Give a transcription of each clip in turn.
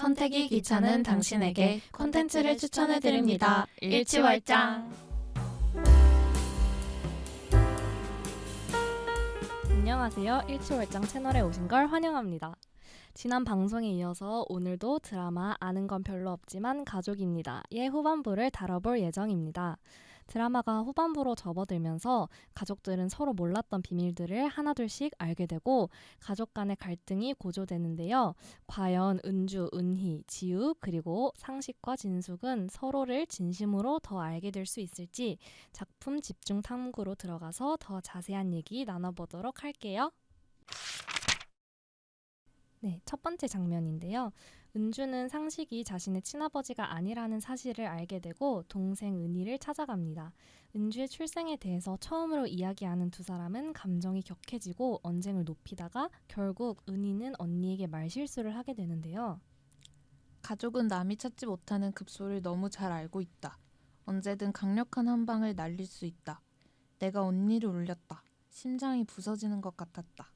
선택이 귀찮은 당신에게 콘텐츠를 추천해드립니다. 일치월장. 안녕하세요. 일치월장 채널에 오신 걸 환영합니다. 지난 방송에 이어서 오늘도 드라마 아는 건 별로 없지만 가족입니다. 의 후반부를 다뤄볼 예정입니다. 드라마가 후반부로 접어들면서 가족들은 서로 몰랐던 비밀들을 하나둘씩 알게 되고 가족 간의 갈등이 고조되는데요. 과연 은주, 은희, 지우 그리고 상식과 진숙은 서로를 진심으로 더 알게 될 수 있을지 작품 집중 탐구로 들어가서 더 자세한 얘기 나눠보도록 할게요. 네, 첫 번째 장면인데요. 은주는 상식이 자신의 친아버지가 아니라는 사실을 알게 되고 동생 은희를 찾아갑니다. 은주의 출생에 대해서 처음으로 이야기하는 두 사람은 감정이 격해지고 언쟁을 높이다가 결국 은희는 언니에게 말실수를 하게 되는데요. 가족은 남이 찾지 못하는 급소를 너무 잘 알고 있다. 언제든 강력한 한 방을 날릴 수 있다. 내가 언니를 울렸다. 심장이 부서지는 것 같았다.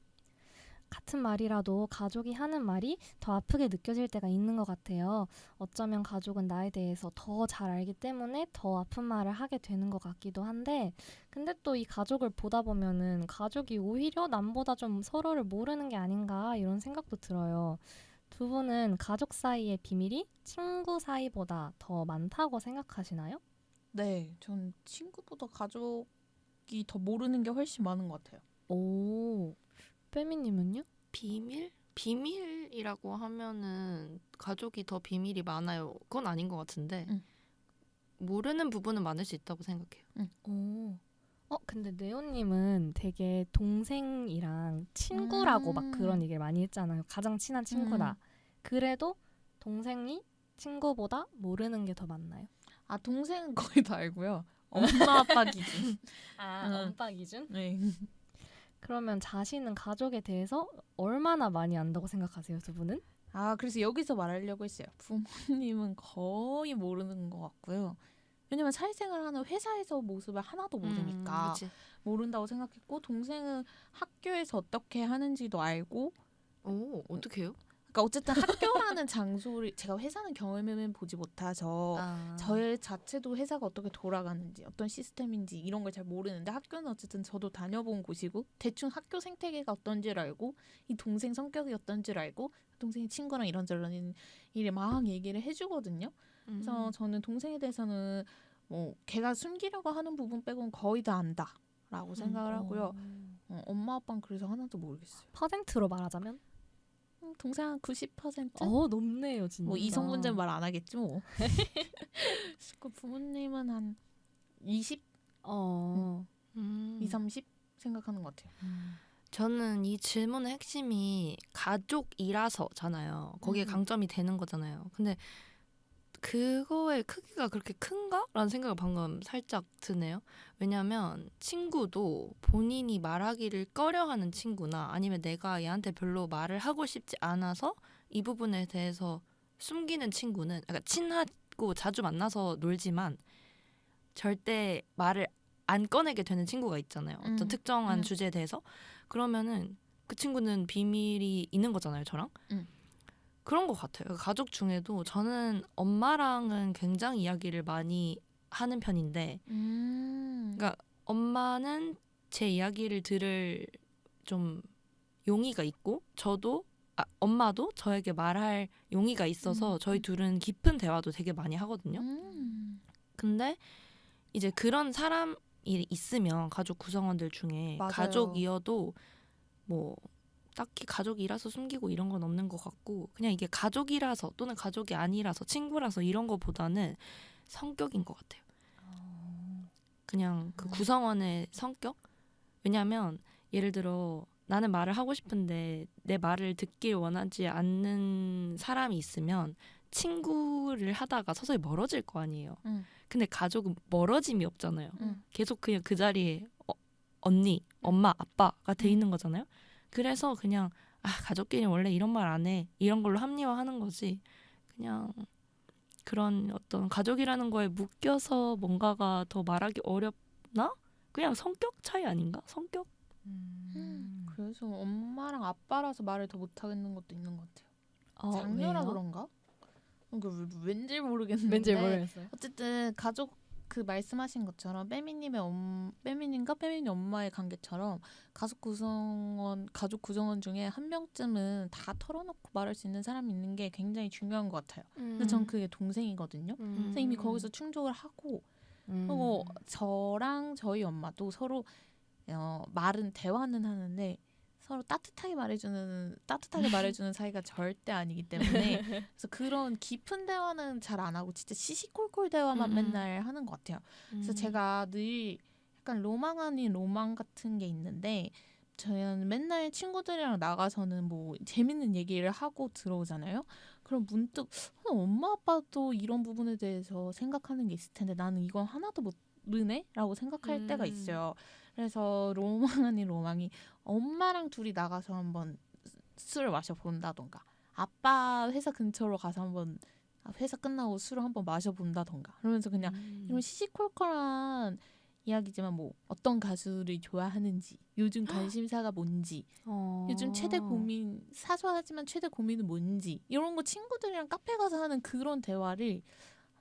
같은 말이라도 가족이 하는 말이 더 아프게 느껴질 때가 있는 것 같아요. 어쩌면 가족은 나에 대해서 더 잘 알기 때문에 더 아픈 말을 하게 되는 것 같기도 한데 근데 또 이 가족을 보다 보면은 가족이 오히려 남보다 좀 서로를 모르는 게 아닌가 이런 생각도 들어요. 두 분은 가족 사이의 비밀이 친구 사이보다 더 많다고 생각하시나요? 네, 전 친구보다 가족이 더 모르는 게 훨씬 많은 것 같아요. 오, 빼미님은요? 비밀? 비밀이라고 하면은 가족이 더 비밀이 많아요. 그건 아닌 것 같은데 응. 모르는 부분은 많을 수 있다고 생각해요. 오. 근데 네오님은 되게 동생이랑 친구라고 막 그런 얘기를 많이 했잖아요. 가장 친한 친구다. 그래도 동생이 친구보다 모르는 게 더 많나요? 아, 동생은 거의 다 알고요. 엄마 아빠 기준. 엄빠 기준? 네. 그러면 자신은 가족에 대해서 얼마나 많이 안다고 생각하세요, 두 분은? 아, 그래서 여기서 말하려고 했어요. 부모님은 거의 모르는 것 같고요. 왜냐면 사회생활하는 회사에서 모습을 하나도 모르니까 그치. 모른다고 생각했고, 동생은 학교에서 어떻게 하는지도 알고, 오, 어떻게 해요? 그러니까 어쨌든 학교라는 장소를 제가 회사는 경험을 보지 못해서 저 자체도 회사가 어떻게 돌아가는지 어떤 시스템인지 이런 걸 잘 모르는데 학교는 어쨌든 저도 다녀본 곳이고 대충 학교 생태계가 어떤지를 알고 이 동생 성격이 어떤지를 알고 동생이 친구랑 이런저런 일을 막 얘기를 해주거든요. 그래서 저는 동생에 대해서는 뭐 걔가 숨기려고 하는 부분 빼고는 거의 다 안다라고 생각을 하고요. 엄마 아빠는 그래서 하나도 모르겠어요. 퍼센트로 말하자면? 동생 한 90%? 높네요, 진짜. 뭐 이성 문제는 말 안 하겠지 뭐. 그 부모님은 한 20, 20, 30 생각하는 것 같아요. 저는 이 질문의 핵심이 가족이라서잖아요. 거기에 강점이 되는 거잖아요. 근데 그거의 크기가 그렇게 큰가? 라는 생각을 방금 살짝 드네요. 왜냐면 친구도 본인이 말하기를 꺼려하는 친구나 아니면 내가 얘한테 별로 말을 하고 싶지 않아서 이 부분에 대해서 숨기는 친구는 약간 친하고 자주 만나서 놀지만 절대 말을 안 꺼내게 되는 친구가 있잖아요. 어떤 특정한 주제에 대해서. 그러면은 그 친구는 비밀이 있는 거잖아요, 저랑. 그런 것 같아요. 가족 중에도 저는 엄마랑은 굉장히 이야기를 많이 하는 편인데 그러니까 엄마는 제 이야기를 들을 좀 용의가 있고 저도 엄마도 저에게 말할 용의가 있어서 저희 둘은 깊은 대화도 되게 많이 하거든요. 근데 이제 그런 사람이 있으면 가족 구성원들 중에 맞아요. 가족이어도 뭐 딱히 가족이라서 숨기고 이런 건 없는 것 같고 그냥 이게 가족이라서 또는 가족이 아니라서 친구라서 이런 거보다는 성격인 것 같아요. 그냥 그 구성원의 성격? 왜냐하면 예를 들어 나는 말을 하고 싶은데 내 말을 듣길 원하지 않는 사람이 있으면 친구를 하다가 서서히 멀어질 거 아니에요. 근데 가족은 멀어짐이 없잖아요. 계속 그냥 그 자리에 언니, 엄마, 아빠가 돼 있는 거잖아요. 그래서 그냥 가족끼리 원래 이런 말 안 해. 이런 걸로 합리화하는 거지. 그냥 그런 어떤 가족이라는 거에 묶여서 뭔가가 더 말하기 어렵나? 그냥 성격 차이 아닌가? 성격? 그래서 엄마랑 아빠라서 말을 더 못하겠는 것도 있는 것 같아요. 장녀라 왜요? 그런가? 왠지 모르겠는데 왠지 모르겠어요. 어쨌든 가족 그 말씀하신 것처럼 빼미님과 빼미님 엄마의 관계처럼 가족 구성원 중에 한 명쯤은 다 털어놓고 말할 수 있는 사람이 있는 게 굉장히 중요한 것 같아요. 근데 전 그게 동생이거든요. 그래서 이미 거기서 충족을 하고 그리고 저랑 저희 엄마도 서로 대화는 하는데 서로 따뜻하게 말해주는 사이가 절대 아니기 때문에 그래서 그런 깊은 대화는 잘 안 하고 진짜 시시콜콜 대화만 맨날 하는 것 같아요. 그래서 제가 늘 약간 로망 아닌 로망 같은 게 있는데 저는 맨날 친구들이랑 나가서는 뭐 재밌는 얘기를 하고 들어오잖아요. 그럼 문득 엄마 아빠도 이런 부분에 대해서 생각하는 게 있을 텐데 나는 이건 하나도 모르네? 라고 생각할 때가 있어요. 그래서 로망 아닌 로망이 엄마랑 둘이 나가서 한번 술을 마셔본다던가 아빠 회사 근처로 가서 한번 회사 끝나고 술을 한번 마셔본다던가 그러면서 그냥 이런 시시콜콜한 이야기지만 뭐 어떤 가수를 좋아하는지 요즘 관심사가 뭔지 요즘 최대 고민 사소하지만 최대 고민은 뭔지 이런 거 친구들이랑 카페 가서 하는 그런 대화를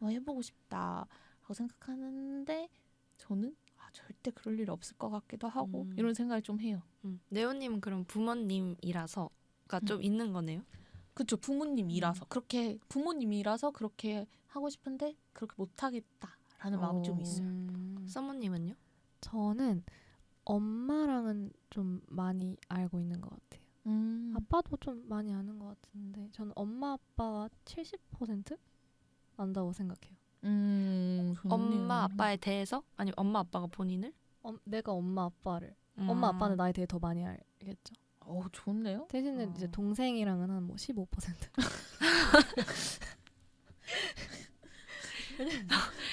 해보고 싶다라고 생각하는데 저는 절대 그럴 일 없을 것 같기도 하고 이런 생각을 좀 해요. 네오님은 그럼 부모님이라서가 좀 있는 거네요? 그렇죠. 부모님이라서 그렇게 하고 싶은데 그렇게 못하겠다라는 마음이 좀 있어요. 서머님은요? 저는 엄마랑은 좀 많이 알고 있는 것 같아요. 아빠도 좀 많이 아는 것 같은데 저는 엄마 아빠가 70% 안다고 생각해요. 엄마 아빠에 대해서? 아니면 엄마 아빠가 본인을? 내가 엄마 아빠를 엄마 아빠는 나에 대해 더 많이 알겠죠. 좋네요. 대신에 이제 동생이랑은 한 뭐 15%.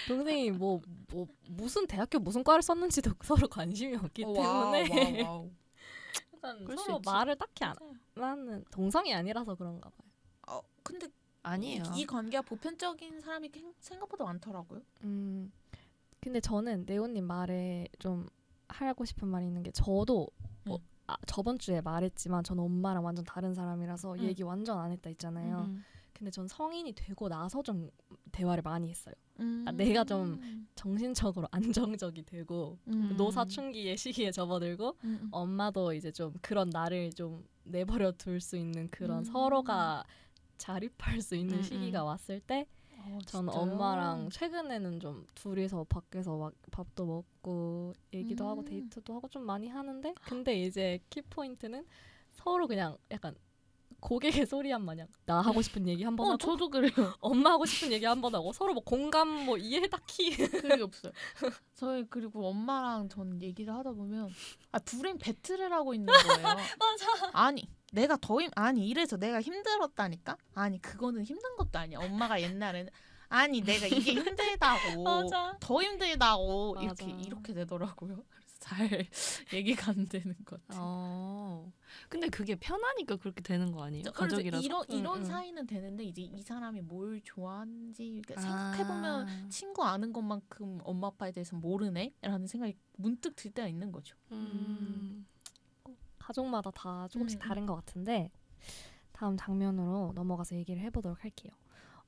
동생이 뭐 무슨 대학교 무슨 과를 썼는지도 서로 관심이 없기 때문에 와우. 약간 서로 말을 딱히 안 하는 동성이 아니라서 그런가 봐요. 근데 아니에요. 이 관계가 보편적인 사람이 생각보다 많더라고요. 근데 저는 네오님 말에 좀 하고 싶은 말이 있는 게 저도 저번 주에 말했지만 저는 엄마랑 완전 다른 사람이라서 얘기 완전 안 했다 했잖아요. 근데 전 성인이 되고 나서 좀 대화를 많이 했어요. 내가 좀 정신적으로 안정적이 되고 노사춘기의 시기에 접어들고 엄마도 이제 좀 그런 나를 좀 내버려 둘 수 있는 그런 서로가 자립할 수 있는 시기가 왔을 때 전 엄마랑 최근에는 좀 둘이서 밖에서 막 밥도 먹고 얘기도 하고 데이트도 하고 좀 많이 하는데 근데 이제 키포인트는 서로 그냥 약간 고객의 소리한 마냥 나 하고 싶은 얘기 한 번 하고 저도 그래요. 엄마 하고 싶은 얘기 한 번 하고 서로 뭐 공감 뭐 이해 딱히 그게 없어요. 저희 그리고 엄마랑 전 얘기를 하다 보면 불행 배틀을 하고 있는 거예요. 맞아. 아니 내가 이래서 내가 힘들었다니까? 아니 그거는 힘든 것도 아니야. 엄마가 옛날에는 아니 내가 이게 힘들다고 맞아. 더 힘들다고 맞아. 이렇게 되더라고요. 그래서 잘 얘기가 안 되는 것 같아요. 근데 그게 편하니까 그렇게 되는 거 아니에요? 그래서 가족이라서? 이런 사이는 되는데 이제 이 사람이 뭘 좋아하는지 생각해보면 친구 아는 것만큼 엄마 아빠에 대해서 모르네? 라는 생각이 문득 들 때가 있는 거죠. 가족마다 다 조금씩 다른 것 같은데 다음 장면으로 넘어가서 얘기를 해보도록 할게요.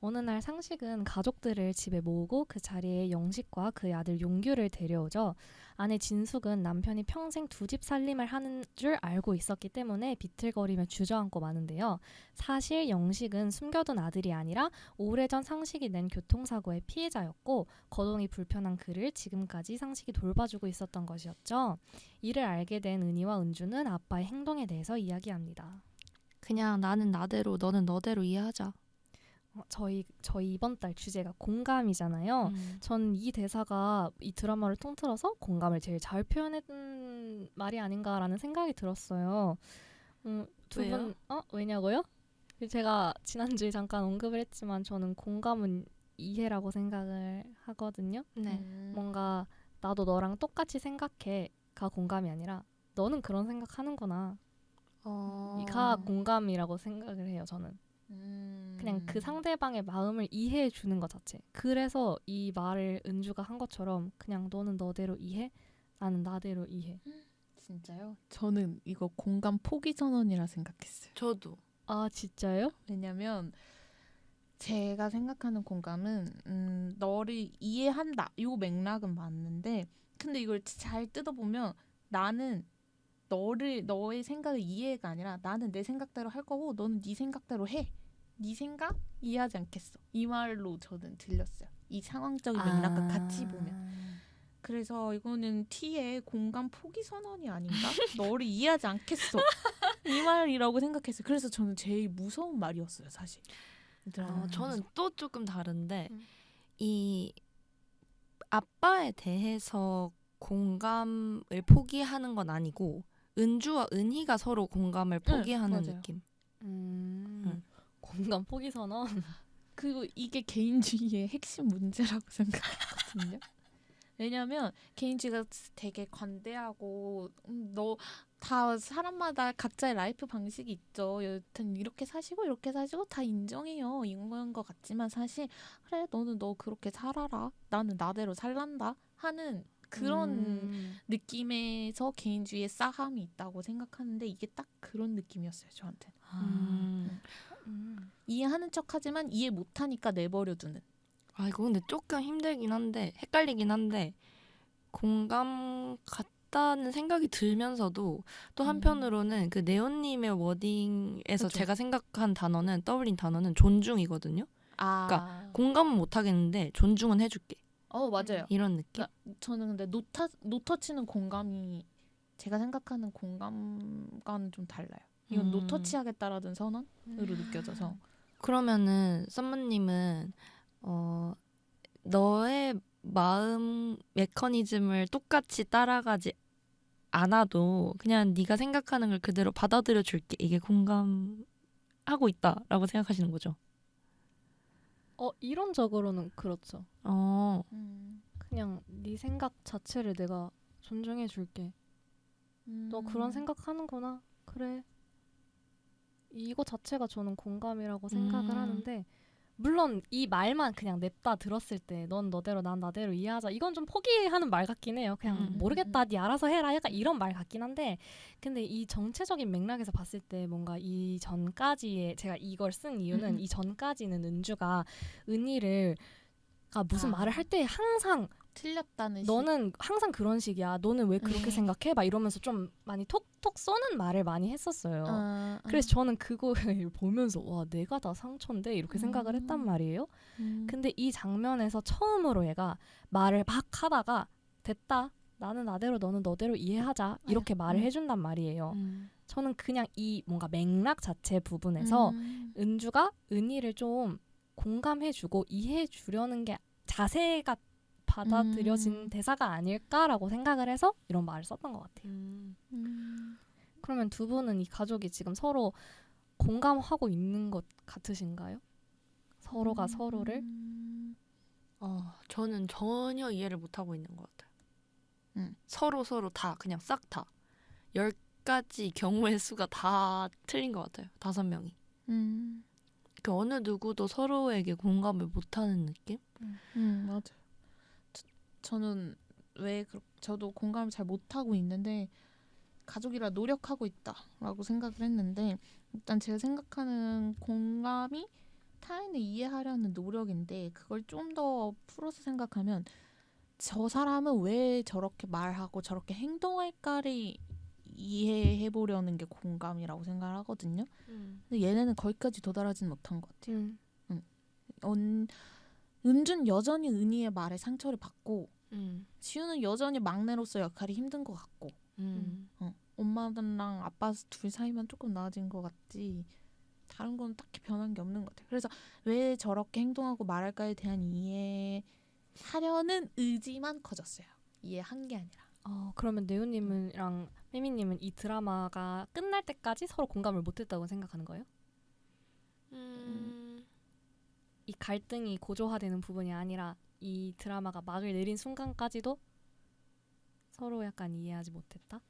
어느 날 상식은 가족들을 집에 모으고 그 자리에 영식과 그의 아들 용규를 데려오죠. 아내 진숙은 남편이 평생 두 집 살림을 하는 줄 알고 있었기 때문에 비틀거리며 주저앉고 마는데요. 사실 영식은 숨겨둔 아들이 아니라 오래전 상식이 낸 교통사고의 피해자였고 거동이 불편한 그를 지금까지 상식이 돌봐주고 있었던 것이었죠. 이를 알게 된 은희와 은주는 아빠의 행동에 대해서 이야기합니다. 그냥 나는 나대로 너는 너대로 이해하자. 저희 이번 달 주제가 공감이잖아요. 전 이 대사가 이 드라마를 통틀어서 공감을 제일 잘 표현했던 말이 아닌가라는 생각이 들었어요. 두 분 왜냐고요? 제가 지난주에 잠깐 언급을 했지만 저는 공감은 이해라고 생각을 하거든요. 네. 뭔가 나도 너랑 똑같이 생각해가 공감이 아니라 너는 그런 생각하는구나. 이가 공감이라고 생각을 해요. 저는. 그냥 그 상대방의 마음을 이해해 주는 것 자체. 그래서 이 말을 은주가 한 것처럼 그냥 너는 너대로 이해, 나는 나대로 이해. 진짜요? 저는 이거 공감 포기 선언이라 생각했어요. 저도. 아 진짜요? 왜냐면 제가 생각하는 공감은 너를 이해한다. 요 맥락은 맞는데 근데 이걸 잘 뜯어보면 나는 너의 생각을 이해가 아니라 나는 내 생각대로 할 거고 너는 네 생각대로 해. 네 생각 이해하지 않겠어. 이 말로 저는 들렸어요. 이 상황적인 맥락과 같이 보면. 그래서 이거는 T의 공감 포기 선언이 아닌가? 너를 이해하지 않겠어. 이 말이라고 생각했어요. 그래서 저는 제일 무서운 말이었어요, 사실. 저는 또 조금 다른데 음. 이 아빠에 대해서 공감을 포기하는 건 아니고 은주와 은희가 서로 공감을 포기하는 맞아요. 느낌. 공감 포기 선언. 그리고 이게 개인주의의 핵심 문제라고 생각하거든요. 왜냐면 개인주의가 되게 관대하고 너 다 사람마다 각자의 라이프 방식이 있죠. 여튼 이렇게 사시고 이렇게 사시고 다 인정해요. 이런 것 같지만 사실 그래 너는 너 그렇게 살아라. 나는 나대로 살란다 하는 그런 느낌에서 개인주의의 싸함이 있다고 생각하는데 이게 딱 그런 느낌이었어요. 저한테. 이해하는 척하지만 이해 못하니까 내버려두는. 아 이거 근데 조금 힘들긴 한데 헷갈리긴 한데 공감 같다는 생각이 들면서도 또 한편으로는 그 네온님의 워딩에서 그쵸. 제가 생각한 단어는 떠올린 단어는 존중이거든요. 그러니까 공감은 못 하겠는데 존중은 해줄게. 맞아요. 이런 느낌. 저는 근데 노터치는 공감이 제가 생각하는 공감과는 좀 달라요. 이건 노터치 하겠다라는 선언으로 느껴져서. 그러면은 썸머님은 너의 마음 메커니즘을 똑같이 따라가지 않아도 그냥 네가 생각하는 걸 그대로 받아들여 줄게. 이게 공감하고 있다라고 생각하시는 거죠. 이론적으로는 그렇죠. 어. 그냥 네 생각 자체를 내가 존중해 줄게. 너 그런 생각하는구나. 그래. 이거 자체가 저는 공감이라고 생각을 하는데 물론 이 말만 그냥 냅다 들었을 때 넌 너대로 난 나대로 이해하자. 이건 좀 포기하는 말 같긴 해요. 그냥 모르겠다. 네 알아서 해라. 약간 이런 말 같긴 한데 근데 이 정체적인 맥락에서 봤을 때 뭔가 이 전까지의 제가 이걸 쓴 이유는 이 전까지는 은주가 은희를 무슨 말을 할 때 항상 틀렸다는 너는 항상 그런 식이야. 너는 왜 그렇게 생각해? 막 이러면서 좀 많이 톡톡 쏘는 말을 많이 했었어요. 그래서 저는 그거를 보면서 와 내가 다 상처인데 이렇게 생각을 했단 말이에요. 근데 이 장면에서 처음으로 얘가 말을 막 하다가 됐다. 나는 나대로 너는 너대로 이해하자. 이렇게 말을 해준단 말이에요. 저는 그냥 이 뭔가 맥락 자체 부분에서 은주가 은희를 좀 공감해주고 이해해주려는 게 자세가 받아들여진 대사가 아닐까라고 생각을 해서 이런 말을 썼던 것 같아요. 그러면 두 분은 이 가족이 지금 서로 공감하고 있는 것 같으신가요? 서로가 서로를? 저는 전혀 이해를 못하고 있는 것 같아요. 서로 다 그냥 싹 다. 10가지 경우의 수가 다 틀린 것 같아요. 5명이. 그 어느 누구도 서로에게 공감을 못하는 느낌? 맞아요. 저는 저도 공감을 잘 못하고 있는데 가족이라 노력하고 있다라고 생각을 했는데 일단 제가 생각하는 공감이 타인을 이해하려는 노력인데 그걸 좀 더 풀어서 생각하면 저 사람은 왜 저렇게 말하고 저렇게 행동할까를 이해해보려는 게 공감이라고 생각을 하거든요. 근데 얘네는 거기까지 도달하지는 못한 것 같아요. 은준 여전히 은희의 말에 상처를 받고 지우는 여전히 막내로서 역할이 힘든 것 같고 엄마랑 아빠 둘 사이만 조금 나아진 것 같지 다른 건 딱히 변한 게 없는 것 같아요. 그래서 왜 저렇게 행동하고 말할까에 대한 이해하려는 의지만 커졌어요. 이해한 게 아니라. 그러면 네오님이랑 미미님은 이 드라마가 끝날 때까지 서로 공감을 못했다고 생각하는 거예요? 이 갈등이 고조화되는 부분이 아니라 이 드라마가 막을 내린 순간까지도 서로 약간 이해하지 못했다?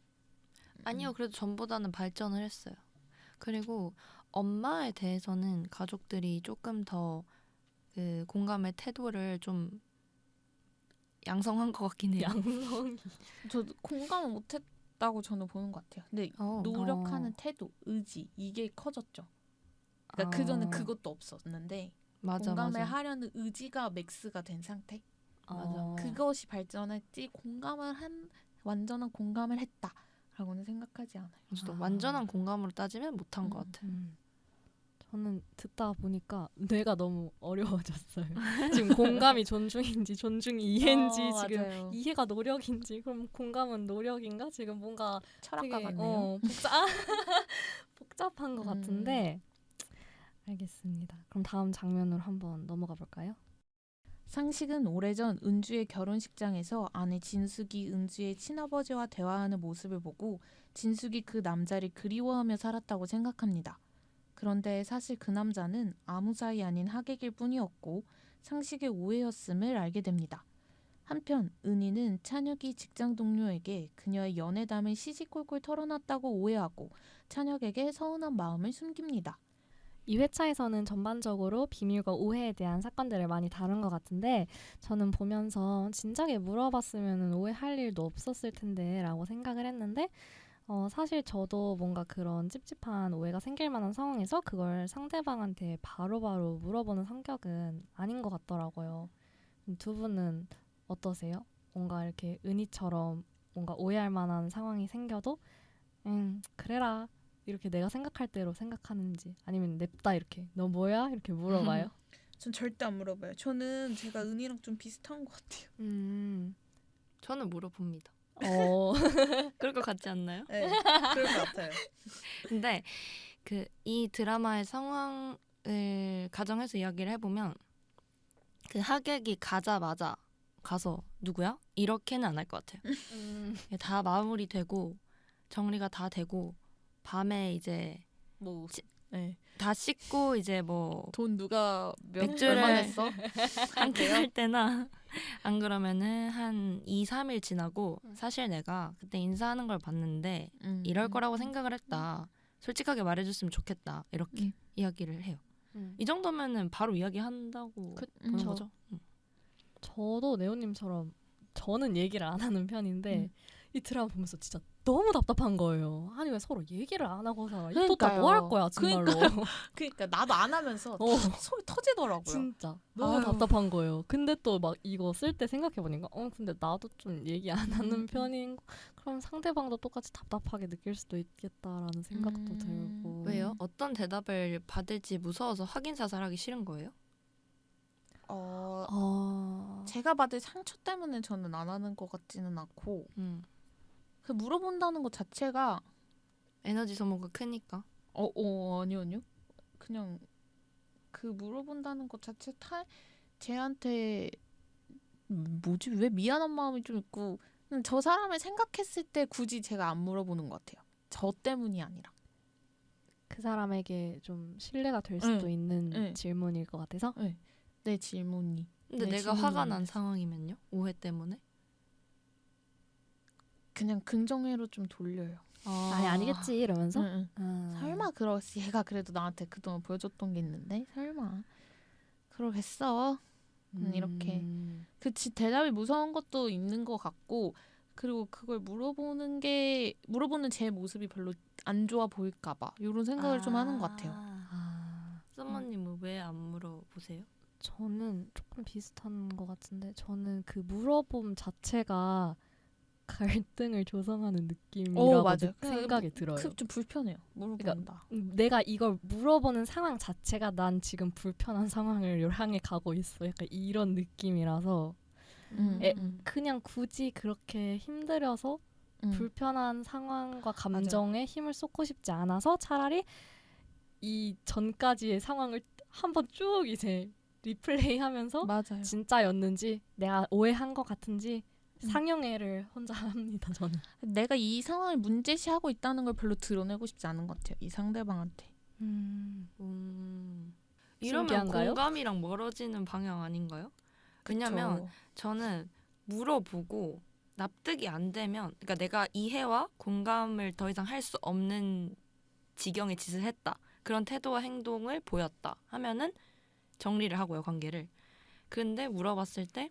아니요. 그래도 전보다는 발전을 했어요. 그리고 엄마에 대해서는 가족들이 조금 더 그 공감의 태도를 좀 양성한 것 같긴 해요. 양성이. 저도 공감을 못했다고 저는 보는 것 같아요. 근데 노력하는 태도, 의지 이게 커졌죠. 그러니까 그 전에 그것도 없었는데 맞아 공감을 맞아. 하려는 의지가 맥스가 된 상태. 맞아. 그것이 발전했지 완전한 공감을 했다라고는 생각하지 않아요. 저도 완전한 공감으로 따지면 못한 것 같아. 저는 듣다 보니까 뇌가 너무 어려워졌어요. 지금 공감이 존중인지 존중이 이해인지 지금 맞아요. 이해가 노력인지 그럼 공감은 노력인가? 지금 뭔가 철학가 되게 같네요. 복잡한 것 같은데 알겠습니다. 그럼 다음 장면으로 한번 넘어가 볼까요? 상식은 오래전 은주의 결혼식장에서 아내 진숙이 은주의 친아버지와 대화하는 모습을 보고 진숙이 그 남자를 그리워하며 살았다고 생각합니다. 그런데 사실 그 남자는 아무 사이 아닌 하객일 뿐이었고 상식의 오해였음을 알게 됩니다. 한편 은희는 찬혁이 직장 동료에게 그녀의 연애담을 시시콜콜 털어놨다고 오해하고 찬혁에게 서운한 마음을 숨깁니다. 이 회차에서는 전반적으로 비밀과 오해에 대한 사건들을 많이 다룬 것 같은데 저는 보면서 진작에 물어봤으면 오해할 일도 없었을 텐데 라고 생각을 했는데 사실 저도 뭔가 그런 찝찝한 오해가 생길 만한 상황에서 그걸 상대방한테 바로바로 물어보는 성격은 아닌 것 같더라고요. 두 분은 어떠세요? 뭔가 이렇게 은희처럼 뭔가 오해할 만한 상황이 생겨도 그래라 이렇게 내가 생각할 대로 생각하는지 아니면 냅다 이렇게 너 뭐야? 이렇게 물어봐요? 전 절대 안 물어봐요. 저는 제가 은희랑 좀 비슷한 것 같아요. 저는 물어봅니다. 어. 그럴 것 같지 않나요? 네, 그럴 것 같아요. 근데 이 드라마의 상황을 가정해서 이야기를 해보면 그 하객이 가자마자 가서 누구야? 이렇게는 안 할 것 같아요. 다 마무리되고 정리가 다 되고 밤에 이제 뭐, 네. 다 씻고 이제 뭐 돈 누가 맥주를 얼마 냈어? 한캔 할 때나 안 그러면은 한 2, 3일 지나고 사실 내가 그때 인사하는 걸 봤는데 이럴 거라고 생각을 했다. 솔직하게 말해줬으면 좋겠다. 이렇게 이야기를 해요. 이 정도면은 바로 이야기한다고 보는 그쵸. 거죠. 저도 네오님처럼 저는 얘기를 안 하는 편인데 이 드라마 보면서 진짜 너무 답답한 거예요. 아니 왜 서로 얘기를 안 하고 살아? 이또다 뭐 할 거야 정말로. 그러니까 나도 안 하면서 속이 터지더라고요. 진짜 너무 아유. 답답한 거예요. 근데 또 막 이거 쓸 때 생각해보니까 근데 나도 좀 얘기 안 하는 편인 그럼 상대방도 똑같이 답답하게 느낄 수도 있겠다라는 생각도 들고. 왜요? 어떤 대답을 받을지 무서워서 확인 사살하기 싫은 거예요? 제가 받을 상처 때문에 저는 안 하는 것 같지는 않고 그 물어본다는 것 자체가 에너지 소모가 크니까. 아니요. 그냥 그 물어본다는 것 자체 쟤한테 뭐지 왜 미안한 마음이 좀 있고 저 사람을 생각했을 때 굳이 제가 안 물어보는 것 같아요. 저 때문이 아니라. 그 사람에게 좀 신뢰가 될 수도 있는 질문일 것 같아서. 내 질문이. 근데 내가 화가 난 상황이면요? 오해 때문에? 그냥 긍정회로 좀 돌려요. 아니겠지 이러면서. 설마 그러지. 얘가 그래도 나한테 그동안 보여줬던 게 있는데 설마 그러겠어. 이렇게. 그치 대답이 무서운 것도 있는 것 같고 그리고 그걸 물어보는 제 모습이 별로 안 좋아 보일까봐 이런 생각을 좀 하는 것 같아요. 썸머님은 왜 안 물어보세요? 저는 조금 비슷한 것 같은데 저는 그 물어봄 자체가 갈등을 조성하는 느낌이라고 생각이 들어요. 좀 불편해요. 물어본다. 그러니까 내가 이걸 물어보는 상황 자체가 난 지금 불편한 상황을 향해 가고 있어. 약간 이런 느낌이라서 그냥 굳이 그렇게 힘들여서 불편한 상황과 감정에 힘을 쏟고 싶지 않아서 차라리 이 전까지의 상황을 한번 쭉 이제 리플레이하면서 맞아요. 진짜였는지 내가 오해한 것 같은지 상영회를 혼자 합니다. 저는. 내가 이 상황을 문제시하고 있다는 걸 별로 드러내고 싶지 않은 것 같아요. 이 상대방한테. 이러면 신기한가요? 공감이랑 멀어지는 방향 아닌가요? 왜냐면 저는 물어보고 납득이 안 되면 그러니까 내가 이해와 공감을 더 이상 할 수 없는 지경의 짓을 했다. 그런 태도와 행동을 보였다 하면은 정리를 하고요, 관계를. 근데 물어봤을 때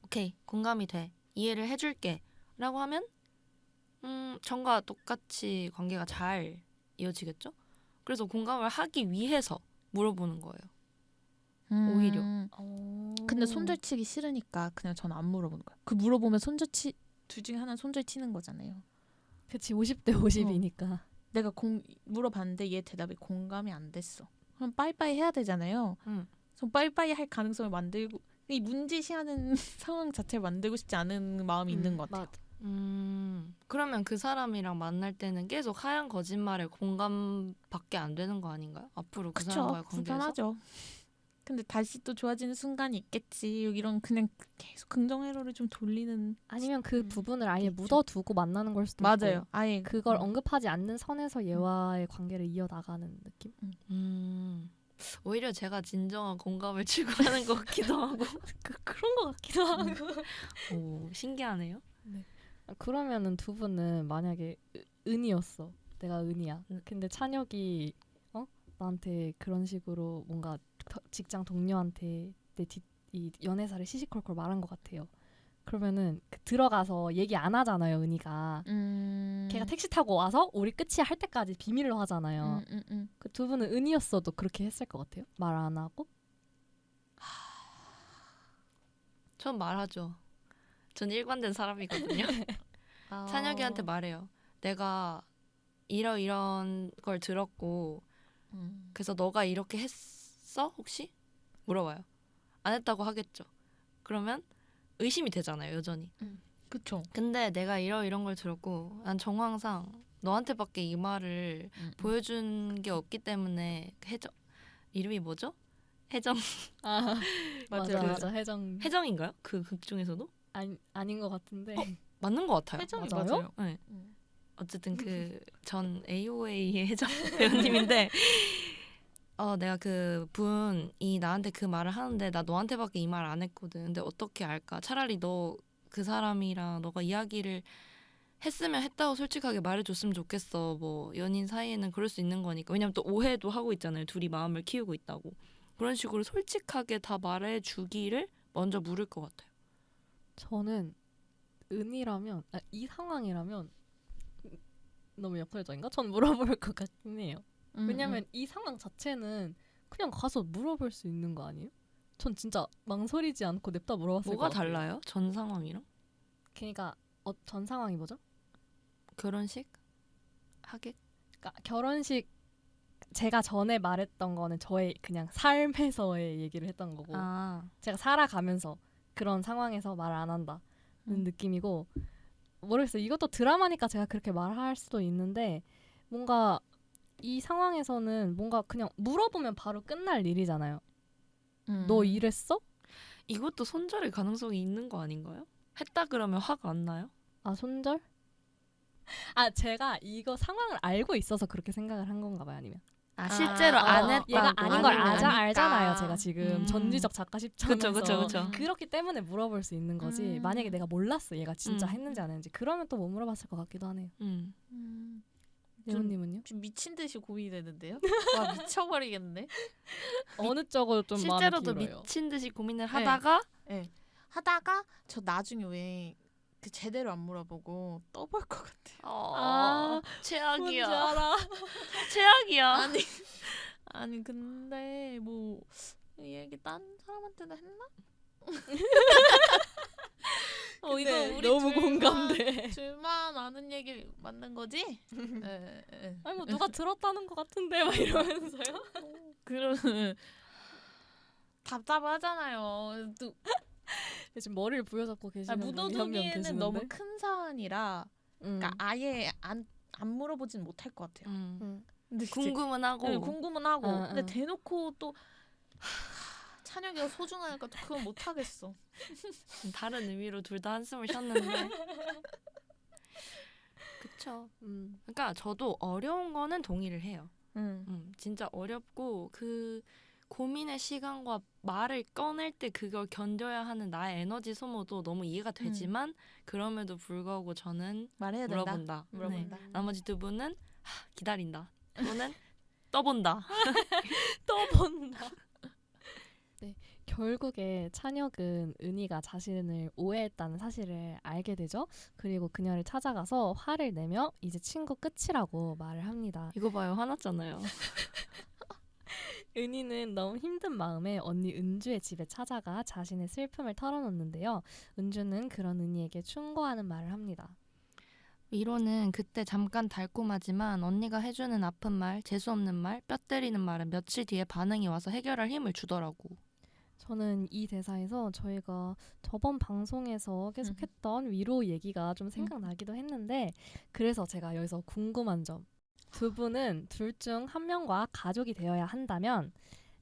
오케이, 공감이 돼. 이해를 해줄게. 라고 하면 전과 똑같이 관계가 잘 이어지겠죠? 그래서 공감을 하기 위해서 물어보는 거예요. 근데 손절치기 싫으니까 그냥 전 안 물어보는 거야. 그 물어보면 손절치 둘 중에 하나는 손절치는 거잖아요. 그치 50대 50이니까. 내가 물어봤는데 얘 대답이 공감이 안 됐어. 그럼 빠이빠이 해야 되잖아요. 전 빠이빠이 할 가능성을 만들고 이 문제시하는 상황 자체를 만들고 싶지 않은 마음이 있는 것 같아요. 맞아. 그러면 그 사람이랑 만날 때는 계속 하얀 거짓말에 공감밖에 안 되는 거 아닌가요? 앞으로 그 사람과의 관계에서? 불편하죠. 근데 다시 또 좋아지는 순간이 있겠지. 이런 그냥 계속 긍정회로를 좀 돌리는. 아니면 그 부분을 아예 있죠. 묻어두고 만나는 걸 수도 맞아요. 있고. 아예 그걸 언급하지 않는 선에서 얘와의 관계를 이어나가는 느낌? 오히려 제가 진정한 공감을 추구하는 것 같기도 하고 그런 것 같기도 하고. 오, 신기하네요. 그러면은 두 분은 만약에 은이었어. 내가 은이야. 근데 찬혁이 나한테 그런 식으로 뭔가 직장 동료한테 이 연애사를 시시콜콜 말한 것 같아요. 그러면은 들어가서 얘기 안 하잖아요, 은이가. 걔가 택시 타고 와서 우리 끝이야 할 때까지 비밀로 하잖아요. 그 두 분은 은이었어도 그렇게 했을 것 같아요? 말 안 하고? 전 말하죠. 전 일관된 사람이거든요. 찬혁이한테 말해요. 내가 이런 걸 들었고 그래서 너가 이렇게 했어? 혹시? 물어봐요. 안 했다고 하겠죠. 그러면 의심이 되잖아요, 여전히. 그쵸. 근데 내가 이런 걸 들었고 난 정황상 너한테밖에 이 말을 보여준 게 없기 때문에 혜정 이름이 뭐죠? 혜정 맞아요. 맞아. 혜정인가요? 그 극 중에서도? 아닌 것 같은데. 맞는 것 같아요. 혜정이 맞아요? 맞아요. 네. 어쨌든 그 전 AOA의 혜정 배우님인데 내가 그 분이 나한테 그 말을 하는데 나 너한테밖에 이 말 안 했거든. 근데 어떻게 알까? 차라리 너 그 사람이랑 너가 이야기를 했으면 했다고 솔직하게 말해줬으면 좋겠어. 뭐 연인 사이에는 그럴 수 있는 거니까. 왜냐면 또 오해도 하고 있잖아요. 둘이 마음을 키우고 있다고. 그런 식으로 솔직하게 다 말해주기를 먼저 물을 것 같아요. 저는 은이라면 이 상황이라면 너무 역설적인가? 전 물어볼 것 같긴 해요. 왜냐면 이 상황 자체는 그냥 가서 물어볼 수 있는 거 아니에요? 전 진짜 망설이지 않고 냅다 물어봤을 것 뭐가 같아요. 달라요? 전 상황이랑? 그러니까 전 상황이 뭐죠? 결혼식? 하객? 그러니까 결혼식 제가 전에 말했던 거는 저의 그냥 삶에서의 얘기를 했던 거고 제가 살아가면서 그런 상황에서 말 안 한다는 느낌이고 모르겠어요. 이것도 드라마니까 제가 그렇게 말할 수도 있는데 뭔가 이 상황에서는 뭔가 그냥 물어보면 바로 끝날 일이잖아요. 너 이랬어? 이것도 손절의 가능성이 있는 거 아닌가요? 했다 그러면 화가 안 나요? 아 손절? 제가 이거 상황을 알고 있어서 그렇게 생각을 한 건가 봐요. 아니면 실제로 안 했다. 얘가 아닌 걸 아니면 알잖아요. 제가 지금 전지적 작가십처면서 그쵸. 그렇기 때문에 물어볼 수 있는 거지. 만약에 내가 몰랐어. 얘가 진짜 했는지 안 했는지. 그러면 또 못 물어봤을 것 같기도 하네요. 예원님은요? 좀 미친 듯이 고민이 되는데요. 와 미쳐버리겠네. 어느 쪽으로 좀 마음이 실제로도 길어요? 미친 듯이 고민을 하다가 하다가 저 나중에 왜 그 제대로 안 물어보고 떠볼 것 같아요. 뭔지 최악이야. 알아. 최악이야. 아니 근데 뭐 이 얘기 딴 사람한테도 했나? 이거 우리 너무 공감돼. 둘만 아는 얘기 맞는 거지? 아니 뭐 누가 들었다는 것 같은데 막 이러면서요. 그러면 답답하잖아요. 또 지금 머리를 부여잡고 계시는 분이 한 명 묻어두기에는 계시는데. 너무 큰 사안이라 그러니까 아예 안 물어보진 못할 것 같아요. 근데 궁금은 하고. 궁금은 하고 근데 응. 대놓고 또 찬혁이가 소중하니까 또 그건 못 하겠어. 다른 의미로 둘 다 한숨을 쉬었는데. 그쵸. 그러니까 저도 어려운 거는 동의를 해요. 진짜 어렵고 그 고민의 시간과 말을 꺼낼 때 그걸 견뎌야 하는 나의 에너지 소모도 너무 이해가 되지만 그럼에도 불구하고 저는 말해야 된다. 물어본다. 물어본다. 네. 나머지 두 분은 기다린다. 또는 떠본다. 네, 결국에 찬혁은 은희가 자신을 오해했다는 사실을 알게 되죠. 그리고 그녀를 찾아가서 화를 내며 이제 친구 끝이라고 말을 합니다. 이거 봐요. 화났잖아요. 은희는 너무 힘든 마음에 언니 은주의 집에 찾아가 자신의 슬픔을 털어놓는데요. 은주는 그런 은희에게 충고하는 말을 합니다. 위로는 그때 잠깐 달콤하지만 언니가 해주는 아픈 말, 재수없는 말, 뼈 때리는 말은 며칠 뒤에 반응이 와서 해결할 힘을 주더라고. 저는 이 대사에서 저희가 저번 방송에서 계속했던 위로 얘기가 좀 생각나기도 했는데 그래서 제가 여기서 궁금한 점. 두 분은 둘 중 한 명과 가족이 되어야 한다면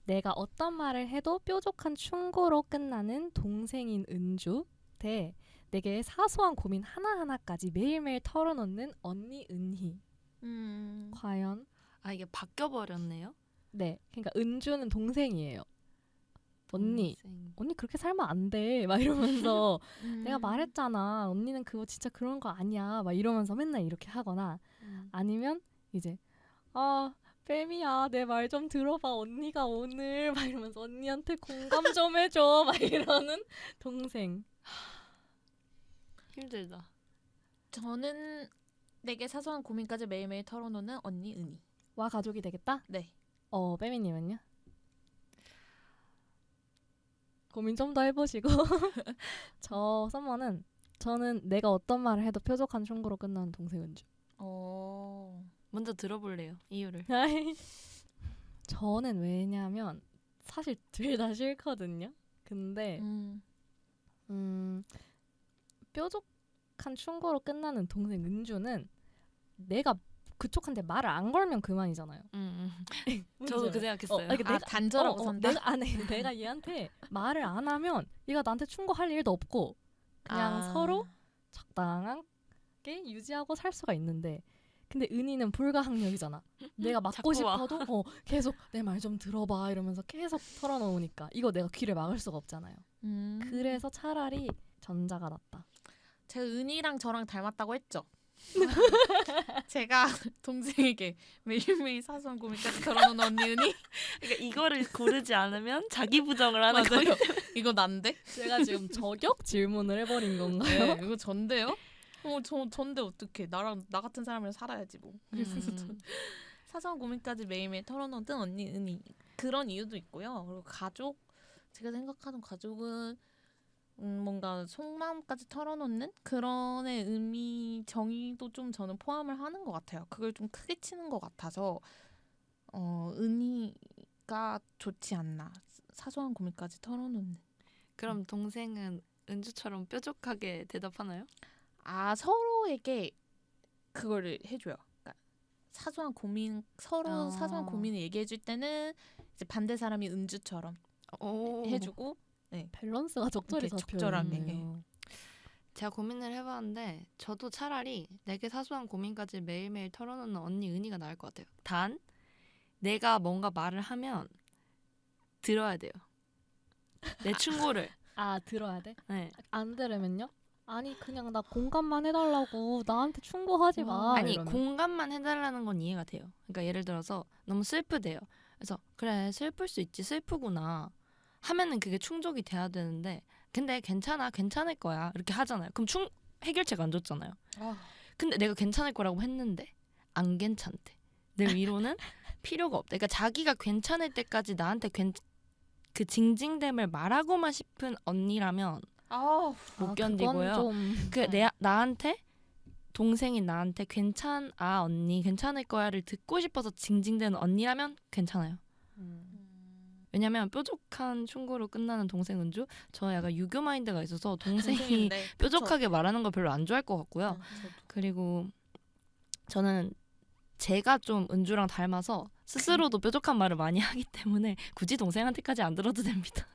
내가 어떤 말을 해도 뾰족한 충고로 끝나는 동생인 은주 대 내게 사소한 고민 하나하나까지 매일매일 털어놓는 언니 은희. 과연? 아, 이게 바뀌어버렸네요. 네, 그러니까 은주는 동생이에요. 언니 그렇게 살면 안 돼. 막 이러면서 내가 말했잖아. 언니는 그거 진짜 그런 거 아니야. 막 이러면서 맨날 이렇게 하거나 아니면 이제 뱀이야 내 말 좀 들어봐 언니가 오늘 막 이러면서 언니한테 공감 좀 해줘 막 이러는 동생. 힘들다. 저는 내게 사소한 고민까지 매일매일 털어놓는 언니 은희. 와 가족이 되겠다? 네. 뱀이님은요? 고민 좀 더 해보시고. 저 썸머는 저는 내가 어떤 말을 해도 뾰족한 충고로 끝나는 동생 은주. 먼저 들어볼래요. 이유를. 저는 왜냐면 사실 둘 다 싫거든요. 근데 뾰족한 충고로 끝나는 동생 은주는 내가 그쪽한테 말을 안 걸면 그만이잖아요. 저도 그 생각했어요. 내가 단절하고 산다. 내가 얘한테 말을 안 하면 얘가 나한테 충고할 일도 없고 그냥 서로 적당하게 유지하고 살 수가 있는데 근데 은희는 불가항력이잖아. 내가 맞고 싶어도 계속 내 말 좀 들어봐 이러면서 계속 털어놓으니까 이거 내가 귀를 막을 수가 없잖아요. 그래서 차라리 전자가 낫다. 제가 은희랑 저랑 닮았다고 했죠. 제가 동생에게 매일매일 사소한 고민까지 털어놓는 언니 은희. 그러니까 이거를 고르지 않으면 자기 부정을 하는 맞아요. 거예요. 이거 난데? 제가 지금 저격 질문을 해버린 건가요? 네, 이거 전데요? 전데 어떡해. 나 같은 사람이랑 살아야지 뭐. 그래서 사소한 고민까지 매일매일 털어놓던 언니 은희. 그런 이유도 있고요. 그리고 가족, 제가 생각하는 가족은 뭔가 속마음까지 털어놓는 그런 의미 정의도 좀 저는 포함을 하는 것 같아요. 그걸 좀 크게 치는 것 같아서 은희가 좋지 않나. 사소한 고민까지 털어놓는. 그럼 동생은 은주처럼 뾰족하게 대답하나요? 서로에게 그거를 해줘요. 그러니까 사소한 고민 사소한 고민을 얘기해줄 때는 이제 반대 사람이 은주처럼 해주고. 네. 밸런스가 적절히 잡혀있네요. 제가 고민을 해봤는데 저도 차라리 내게 사소한 고민까지 매일매일 털어놓는 언니 은희가 나을 것 같아요. 단 내가 뭔가 말을 하면 들어야 돼요. 내 충고를. 들어야 돼? 네. 안 들으면요? 아니 그냥 나 공감만 해달라고 나한테 충고하지 마. 아니 이러면. 공감만 해달라는 건 이해가 돼요. 그러니까 예를 들어서 너무 슬프대요. 그래서 그래 슬플 수 있지 슬프구나 하면은 그게 충족이 돼야 되는데 근데 괜찮아 괜찮을 거야 이렇게 하잖아요. 그럼 해결책 안 줬잖아요. 근데 내가 괜찮을 거라고 했는데 안 괜찮대. 내 위로는 필요가 없대. 그러니까 자기가 괜찮을 때까지 나한테 그 징징댐을 말하고만 싶은 언니라면 못 견디고요. 나한테 동생인 나한테 언니 괜찮을 거야를 듣고 싶어서 징징대는 언니라면 괜찮아요. 왜냐면 뾰족한 충고로 끝나는 동생 은주 저 약간 유교 마인드가 있어서 동생이 뾰족하게 말하는 거 별로 안 좋아할 것 같고요. 그리고 저는 제가 좀 은주랑 닮아서 스스로도 뾰족한 말을 많이 하기 때문에 굳이 동생한테까지 안 들어도 됩니다.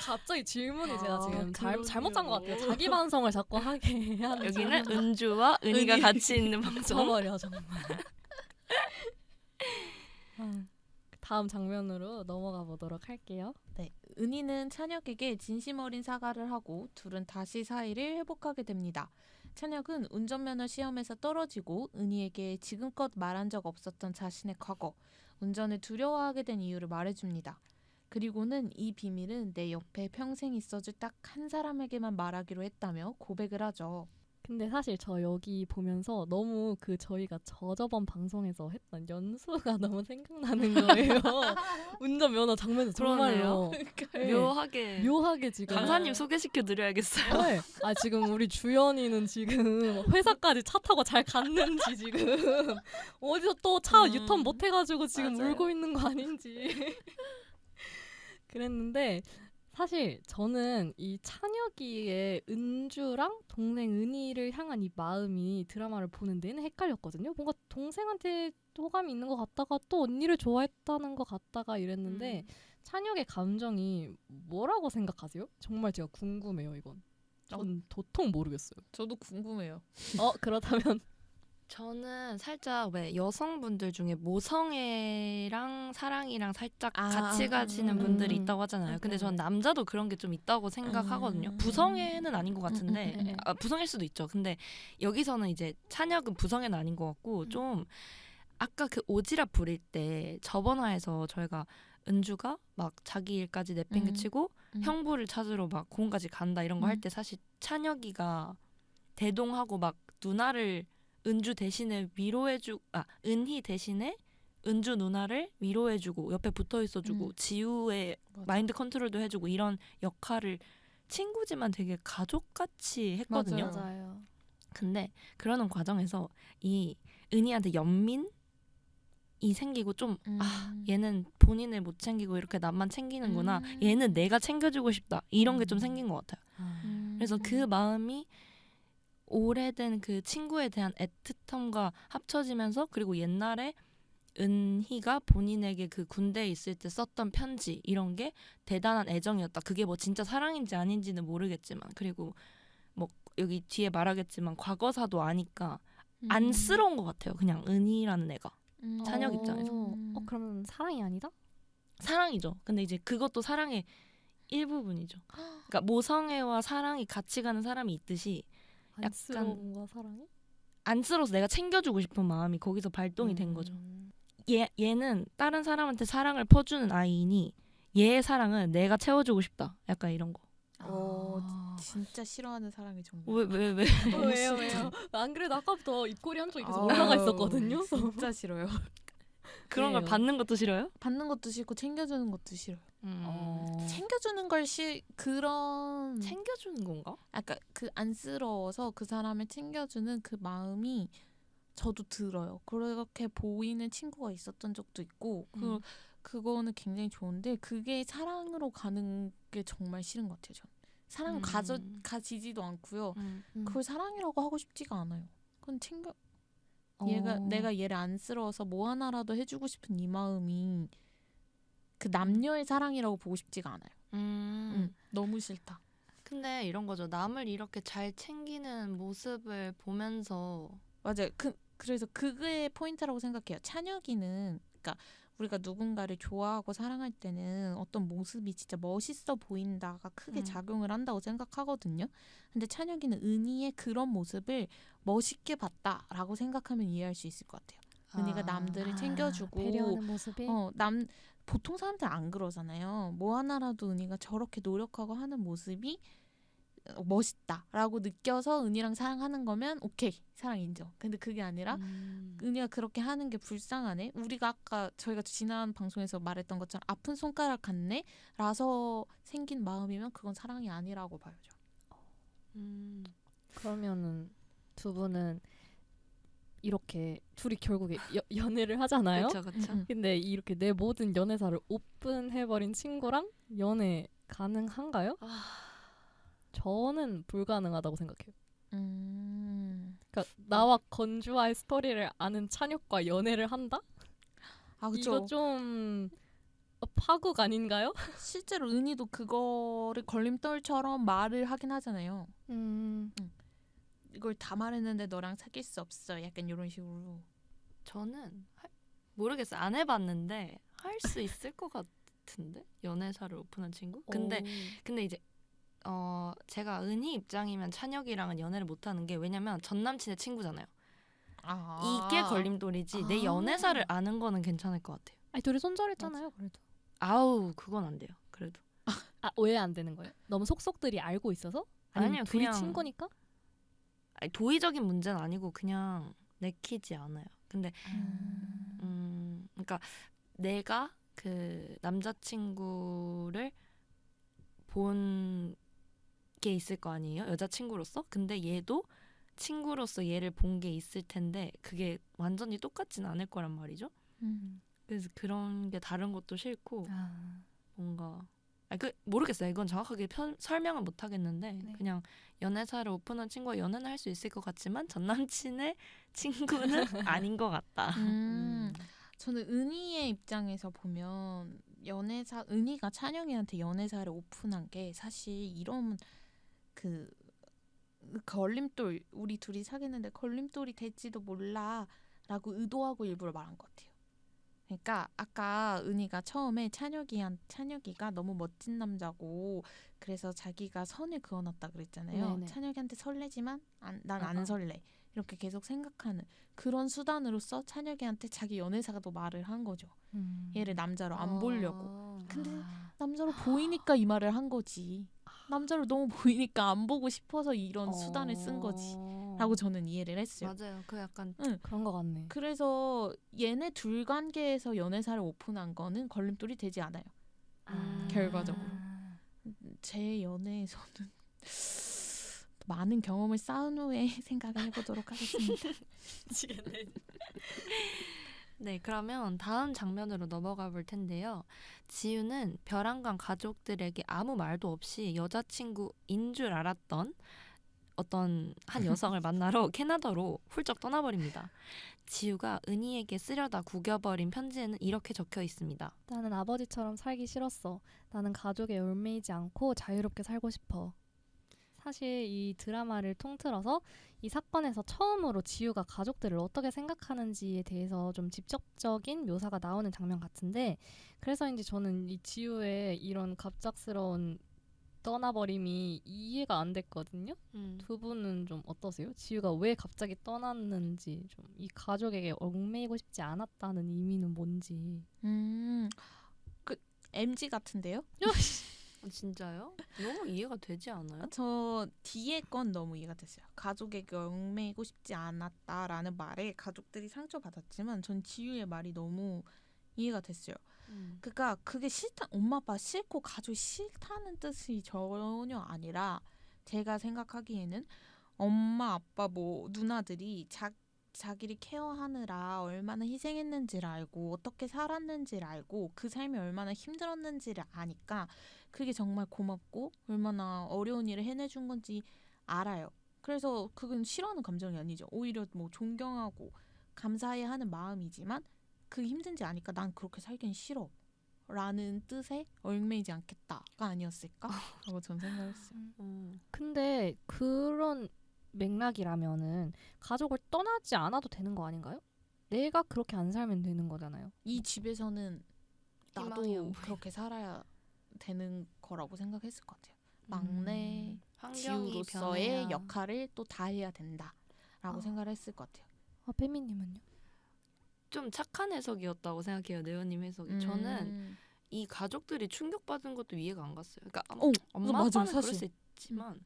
갑자기 질문이 제가 지금 잘못 짠 것 같아요. 자기 반성을 자꾸 하게 하는 여기는 은주와 은희가 같이 있는 방송. 저버려 정말. 다음 장면으로 넘어가 보도록 할게요. 네, 은희는 찬혁에게 진심 어린 사과를 하고 둘은 다시 사이를 회복하게 됩니다. 찬혁은 운전면허 시험에서 떨어지고 은희에게 지금껏 말한 적 없었던 자신의 과거, 운전을 두려워하게 된 이유를 말해줍니다. 그리고는 이 비밀은 내 옆에 평생 있어줄 딱 한 사람에게만 말하기로 했다며 고백을 하죠. 근데 사실 저 여기 보면서 너무 그 저희가 저번 방송에서 했던 연수가 너무 생각나는 거예요. 운전면허 장면에서 정말로 네. 묘하게 지금 강사님 소개시켜 드려야겠어요. 네. 아 지금 우리 주연이는 지금 회사까지 차 타고 잘 갔는지 지금 어디서 또 차 유턴 못 해가지고 지금 맞아요. 울고 있는 거 아닌지 그랬는데 사실 저는 이 찬혁이의 은주랑 동생 은희를 향한 이 마음이 드라마를 보는 내내 헷갈렸거든요. 뭔가 동생한테 호감이 있는 것 같다가 또 언니를 좋아했다는 것 같다가 이랬는데 찬혁의 감정이 뭐라고 생각하세요? 정말 제가 궁금해요 이건. 전 도통 모르겠어요. 저도 궁금해요. 그렇다면 저는 살짝 왜 여성분들 중에 모성애랑 사랑이랑 살짝 같이 가시는 분들이 있다고 하잖아요. 근데 전 남자도 그런 게 좀 있다고 생각하거든요. 부성애는 아닌 것 같은데 부성일 수도 있죠. 근데 여기서는 이제 찬혁은 부성애는 아닌 것 같고 좀 아까 그 오지랖 부릴 때 저번 화에서 저희가 은주가 막 자기 일까지 내팽개치고 형부를 찾으러 막 공원까지 간다 이런 거 할 때 사실 찬혁이가 대동하고 막 누나를 은주 대신에 은희 대신에 은주 누나를 위로해주고 옆에 붙어 있어주고 지우의 맞아. 마인드 컨트롤도 해주고 이런 역할을 친구지만 되게 가족같이 했거든요. 맞아요. 근데 그러는 과정에서 이 은희한테 연민이 생기고 좀 얘는 본인을 못 챙기고 이렇게 남만 챙기는구나. 얘는 내가 챙겨주고 싶다. 이런 게 좀 생긴 것 같아요. 그래서 그 마음이 오래된 그 친구에 대한 애틋함과 합쳐지면서 그리고 옛날에 은희가 본인에게 그 군대에 있을 때 썼던 편지 이런 게 대단한 애정이었다. 그게 뭐 진짜 사랑인지 아닌지는 모르겠지만 그리고 뭐 여기 뒤에 말하겠지만 과거사도 아니까 안쓰러운 것 같아요. 그냥 은희라는 애가. 찬혁 입장에서. 그러면 사랑이 아니다? 사랑이죠. 근데 이제 그것도 사랑의 일부분이죠. 그러니까 모성애와 사랑이 같이 가는 사람이 있듯이 안쓰러움과 사랑이? 안쓰러워서 내가 챙겨주고 싶은 마음이 거기서 발동이 된 거죠. 얘는 다른 사람한테 사랑을 퍼주는 아이이니 얘의 사랑은 내가 채워주고 싶다. 약간 이런 거. 진짜 싫어하는 사랑의 정보. 왜? 왜요? 안 그래도 아까부터 입꼬리 한쪽이 계속 올라가 있었거든요. 진짜 싫어요. 그런 걸 받는 것도 싫어요? 받는 것도 싫고 챙겨주는 것도 싫어요. 챙겨주는 걸 그런 챙겨주는 건가? 아까 그 안쓰러워서 그 사람을 챙겨주는 그 마음이 저도 들어요. 그렇게 보이는 친구가 있었던 적도 있고 그거는 굉장히 좋은데 그게 사랑으로 가는 게 정말 싫은 것 같아요. 저는 사랑을 가지지도 않고요. 그걸 사랑이라고 하고 싶지가 않아요. 그건 내가 얘를 안쓰러워서 뭐 하나라도 해주고 싶은 이 마음이 그 남녀의 사랑이라고 보고 싶지가 않아요. 너무 싫다. 근데 이런 거죠. 남을 이렇게 잘 챙기는 모습을 보면서 맞아요. 그래서 그게 포인트라고 생각해요. 찬혁이는 그러니까 우리가 누군가를 좋아하고 사랑할 때는 어떤 모습이 진짜 멋있어 보인다가 크게 작용을 한다고 생각하거든요. 근데 찬혁이는 은희의 그런 모습을 멋있게 봤다라고 생각하면 이해할 수 있을 것 같아요. 은희가 남들을 챙겨주고 배려하는 모습이 보통 사람들 안 그러잖아요. 뭐 하나라도 은희가 저렇게 노력하고 하는 모습이 멋있다라고 느껴서 은희랑 사랑하는 거면 오케이 사랑 인정. 근데 그게 아니라 은희가 그렇게 하는 게 불쌍하네. 우리가 아까 저희가 지난 방송에서 말했던 것처럼 아픈 손가락 같네 라서 생긴 마음이면 그건 사랑이 아니라고 봐요. 그러면은 두 분은 이렇게 둘이 결국에 연애를 하잖아요. 그렇죠. 근데 이렇게 내 모든 연애사를 오픈해버린 친구랑 연애 가능한가요? 저는 불가능하다고 생각해요. 그러니까 나와 건주와의 스토리를 아는 찬혁과 연애를 한다? 그쵸. 이거 좀 파국 아닌가요? 실제로 은희도 그거를 걸림돌처럼 말을 하긴 하잖아요. 이걸 다 말했는데 너랑 사귈 수 없어. 약간 이런 식으로. 저는 모르겠어요. 안 해봤는데 할 수 있을 것 같은데 연애사를 오픈한 친구? 근데 이제 제가 은희 입장이면 찬혁이랑은 연애를 못하는 게 왜냐면 전 남친의 친구잖아요. 이게 걸림돌이지 내 연애사를 아는 거는 괜찮을 것 같아요. 아니 둘이 손절했잖아요. 그래도. 아우 그건 안 돼요. 그래도. 왜 안 되는 거예요? 너무 속속들이 알고 있어서? 아니면 아니요, 둘이 그냥 친구니까? 아니, 도의적인 문제는 아니고 그냥 내키지 않아요. 근데 그러니까 내가 그 남자친구를 본 게 있을 거 아니에요? 여자친구로서? 근데 얘도 친구로서 얘를 본 게 있을 텐데 그게 완전히 똑같진 않을 거란 말이죠. 그래서 그런 게 다른 것도 싫고 뭔가 모르겠어요. 이건 정확하게 설명은 못 하겠는데 네. 그냥 연애사를 오픈한 친구와 연애는 할 수 있을 것 같지만 전 남친의 친구는 아닌 것 같다. 저는 은희의 입장에서 보면 연애사 은희가 찬영이한테 연애사를 오픈한 게 사실 이런 그 걸림돌 우리 둘이 사귀는데 걸림돌이 될지도 몰라라고 의도하고 일부러 말한 것 같아요. 그러니까 아까 은희가 처음에 찬혁이가 너무 멋진 남자고 그래서 자기가 선을 그어놨다 그랬잖아요. 네네. 찬혁이한테 설레지만 난 어, 안 어. 설레 이렇게 계속 생각하는 그런 수단으로서 찬혁이한테 자기 연애사가 또 말을 한 거죠. 얘를 남자로 안 보려고. 근데 남자로 보이니까 이 말을 한 거지. 남자로 너무 보이니까 안 보고 싶어서 이런 수단을 쓴 거지. 라고 저는 이해를 했어요. 맞아요. 그 약간 그런 것 같네. 그래서 얘네 둘 관계에서 연애사를 오픈한 거는 걸림돌이 되지 않아요. 결과적으로. 제 연애에서는 많은 경험을 쌓은 후에 생각을 해보도록 하겠습니다. 네, 그러면 다음 장면으로 넘어가 볼 텐데요. 지우는 벼랑간 가족들에게 아무 말도 없이 여자친구인 줄 알았던 어떤 한 여성을 만나러 캐나다로 훌쩍 떠나버립니다. 지우가 은희에게 쓰려다 구겨버린 편지에는 이렇게 적혀 있습니다. 나는 아버지처럼 살기 싫었어. 나는 가족에 얽매이지 않고 자유롭게 살고 싶어. 사실 이 드라마를 통틀어서 이 사건에서 처음으로 지우가 가족들을 어떻게 생각하는지에 대해서 좀 직접적인 묘사가 나오는 장면 같은데 그래서인지 저는 이 지우의 이런 갑작스러운 떠나버림이 이해가 안 됐거든요. 두 분은 좀 어떠세요? 지우가 왜 갑자기 떠났는지 좀 이 가족에게 얽매이고 싶지 않았다는 의미는 뭔지. 그 MG 같은데요? 진짜요? 너무 이해가 되지 않아요? 저 뒤에 건 너무 이해가 됐어요. 가족에게 얽매이고 싶지 않았다라는 말에 가족들이 상처받았지만 전 지유의 말이 너무 이해가 됐어요. 그러니까 그게 엄마 아빠 싫고 가족이 싫다는 뜻이 전혀 아니라 제가 생각하기에는 엄마 아빠 뭐 누나들이 자기를 케어하느라 얼마나 희생했는지를 알고 어떻게 살았는지를 알고 그 삶이 얼마나 힘들었는지를 아니까 그게 정말 고맙고 얼마나 어려운 일을 해내준 건지 알아요. 그래서 그건 싫어하는 감정이 아니죠. 오히려 뭐 존경하고 감사해야 하는 마음이지만 그게 힘든지 아니까 난 그렇게 살긴 싫어 라는 뜻에 얽매이지 않겠다가 아니었을까? 라고 저는 생각했어요. 근데 그런 맥락이라면은 가족을 떠나지 않아도 되는 거 아닌가요? 내가 그렇게 안 살면 되는 거잖아요. 이 집에서는 희망이 안 나도 보여요. 그렇게 살아야 되는 거라고 생각했을 것 같아요. 막내 환경이 지우로서의 변해야. 역할을 또 다해야 된다라고 생각을 했을 것 같아요. 페미님은요? 좀 착한 해석이었다고 생각해요. 네오님 해석이. 저는 이 가족들이 충격받은 것도 이해가 안 갔어요. 그러니까 엄마 맞아요, 아빠는 그럴 사실. 수 있지만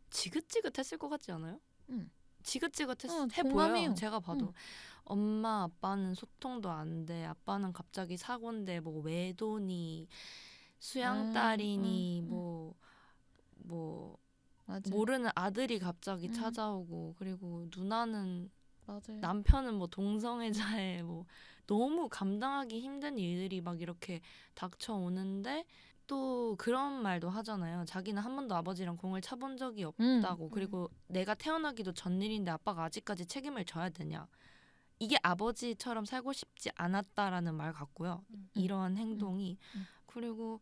지긋지긋했을 것 같지 않아요? 응. 지긋지긋해 공감해요. 보여요. 제가 봐도. 엄마 아빠는 소통도 안 돼. 아빠는 갑자기 사고인데 뭐 외도니 수양딸이니 뭐 맞아요. 모르는 아들이 갑자기 찾아오고 그리고 누나는 맞아요. 남편은 뭐 동성애자에 뭐 너무 감당하기 힘든 일들이 막 이렇게 닥쳐오는데 또 그런 말도 하잖아요. 자기는 한 번도 아버지랑 공을 차본 적이 없다고. 그리고 내가 태어나기도 전 일인데 아빠가 아직까지 책임을 져야 되냐. 이게 아버지처럼 살고 싶지 않았다라는 말 같고요. 이러한 행동이. 그리고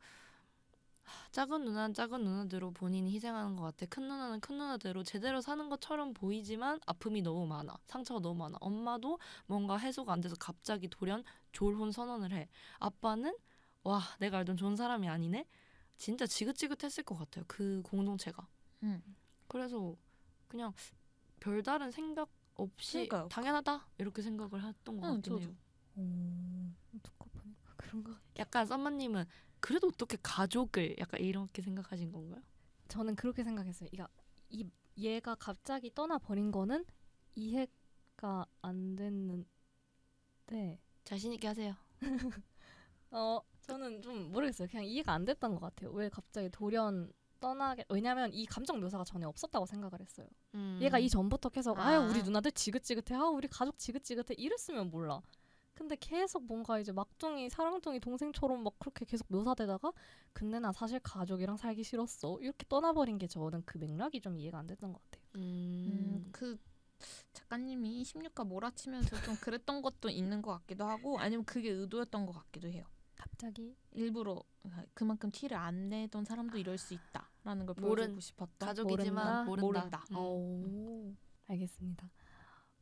작은 누나는 작은 누나대로 본인이 희생하는 것 같아. 큰 누나는 큰 누나대로 제대로 사는 것처럼 보이지만 아픔이 너무 많아. 상처가 너무 많아. 엄마도 뭔가 해소가 안 돼서 갑자기 돌연 졸혼 선언을 해. 아빠는 와 내가 알던 좋은 사람이 아니네. 진짜 지긋지긋했을 것 같아요. 그 공동체가. 그래서 그냥 별다른 생각 없이 그러니까요. 당연하다 이렇게 생각을 했던 것 같긴 해요. 듣고 보니까 그런 것 같아요. 약간 썸머님은 그래도 어떻게 가족을 약간 이렇게 생각하신 건가요? 저는 그렇게 생각했어요. 이 얘가 갑자기 떠나버린 거는 이해가 안 됐는데 자신 있게 하세요. 저는 좀 모르겠어요. 그냥 이해가 안 됐던 것 같아요. 왜 갑자기 돌연 떠나게 왜냐면 이 감정 묘사가 전에 없었다고 생각을 했어요. 얘가 이전부터 계속 아유 우리 누나들 지긋지긋해 우리 가족 지긋지긋해 이랬으면 몰라. 근데 계속 뭔가 이제 막둥이 사랑둥이 동생처럼 막 그렇게 계속 묘사되다가 근데 나 사실 가족이랑 살기 싫었어 이렇게 떠나버린 게 저는 그 맥락이 좀 이해가 안 됐던 것 같아요. 그 작가님이 16가 몰아치면서 좀 그랬던 것도 있는 것 같기도 하고 아니면 그게 의도였던 것 같기도 해요. 갑자기 일부러 그만큼 티를 안 내던 사람도 이럴 수 있다라는 걸 모른- 보여주고 싶었다. 가족이지만 모른다. 알겠습니다.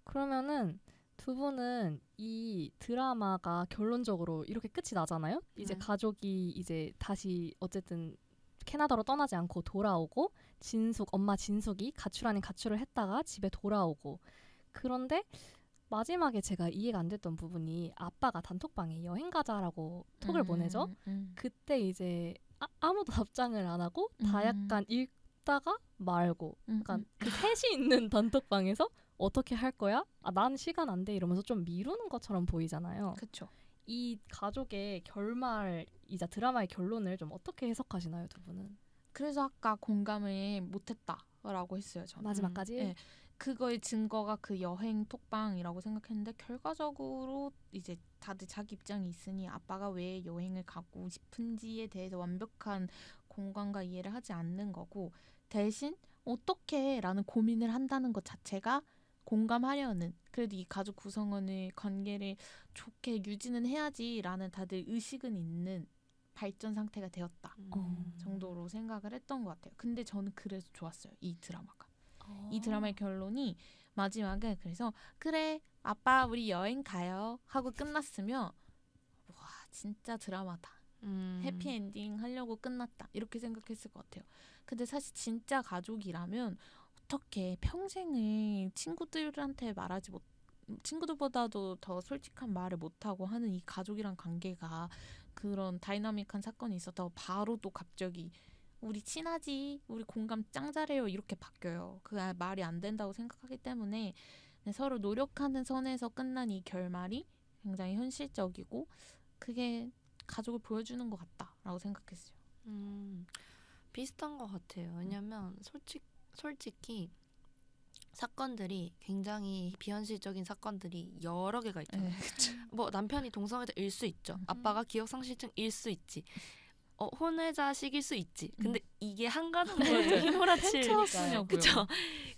그러면은 두 분은 이 드라마가 결론적으로 이렇게 끝이 나잖아요. 이제 가족이 이제 다시 어쨌든 캐나다로 떠나지 않고 돌아오고 엄마 진숙이 가출 아닌 가출을 했다가 집에 돌아오고 그런데 마지막에 제가 이해가 안 됐던 부분이 아빠가 단톡방에 여행 가자라고 톡을 보내죠. 그때 이제 아무도 답장을 안 하고 다 약간 읽다가 말고 약간 그 셋이 있는 단톡방에서 어떻게 할 거야? 난 시간 안 돼 이러면서 좀 미루는 것처럼 보이잖아요. 그렇죠. 이 가족의 결말이자 드라마의 결론을 좀 어떻게 해석하시나요, 두 분은? 그래서 아까 공감을 못했다라고 했어요. 저는. 마지막까지? 네. 그거의 증거가 그 여행 톡방이라고 생각했는데 결과적으로 이제 다들 자기 입장이 있으니 아빠가 왜 여행을 가고 싶은지에 대해서 완벽한 공감과 이해를 하지 않는 거고 대신 어떻게라는 고민을 한다는 것 자체가 공감하려는 그래도 이 가족 구성원의 관계를 좋게 유지는 해야지라는 다들 의식은 있는 발전 상태가 되었다 정도로 생각을 했던 것 같아요. 근데 저는 그래서 좋았어요. 이 드라마가. 이 드라마의 결론이 마지막에 그래서 그래 아빠 우리 여행 가요 하고 끝났으면 와 진짜 드라마다. 해피엔딩 하려고 끝났다 이렇게 생각했을 것 같아요. 근데 사실 진짜 가족이라면 어떻게 평생을 친구들한테 말하지 못 친구들보다도 더 솔직한 말을 못하고 하는 이 가족이란 관계가 그런 다이나믹한 사건이 있었다고 바로 또 갑자기 우리 친하지 우리 공감 짱 잘해요 이렇게 바뀌어요. 그 말이 안 된다고 생각하기 때문에 서로 노력하는 선에서 끝난 이 결말이 굉장히 현실적이고 그게 가족을 보여주는 것 같다라고 생각했어요. 비슷한 것 같아요. 왜냐면 솔직히 사건들이 굉장히 비현실적인 사건들이 여러 개가 있잖아요. 뭐 남편이 동성애자일 수 있죠. 아빠가 기억상실증일 수 있지. 혼외자식일 수 있지. 근데 이게 한 가정을 휘몰아칠 그쵸.